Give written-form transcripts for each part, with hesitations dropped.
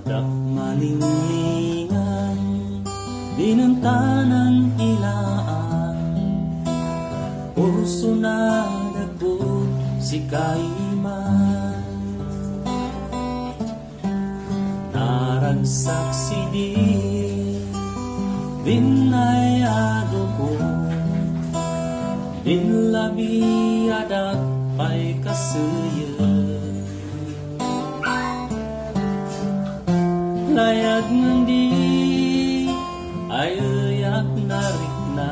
dak malinglingan dinuntanan ilaan puso na dagpo si kaiman naragsak si dinayado ko dinlabi adak pay kasuya layag nandi ay ayak narik na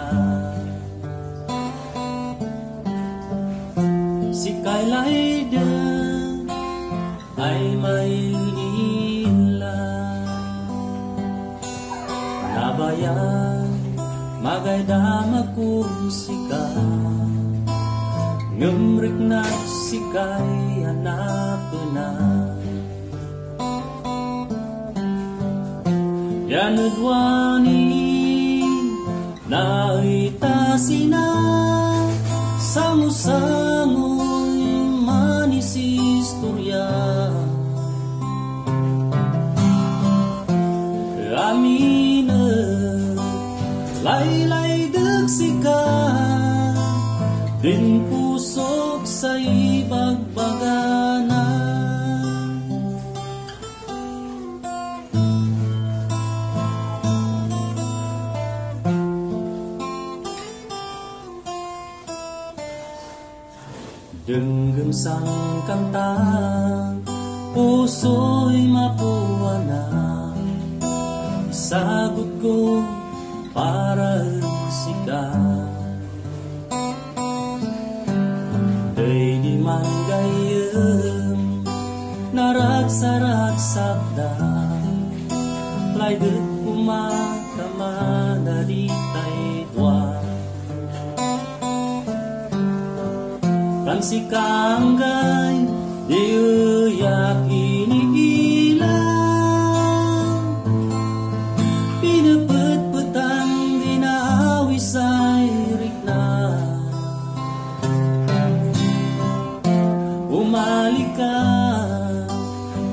si kailay din ay may nabayan magaydama ko sika ngemrik na sikay hanap na yanudwani na itasina samu-samu manis istorya amin laylay degsika din pusok sa ibagbagana denggem sang kanta puso'y mapuwana sagot ko para sika day di man gayem naragsa-ragsabda lay det kumakamana di taitwa kan sikanggay di uyak inigilang pinapet-petang dinawisay rikna umalika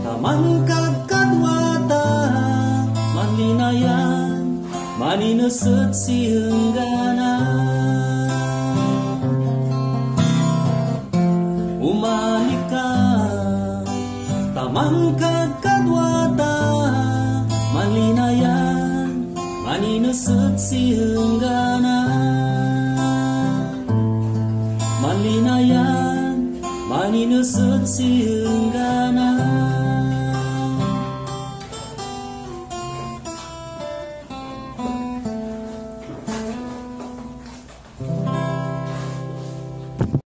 taman kagkadwata manlinayan maninusot si henggana umalika taman kagkadwata manlinayan maninusot si henggana manlinayan maninusot si henggana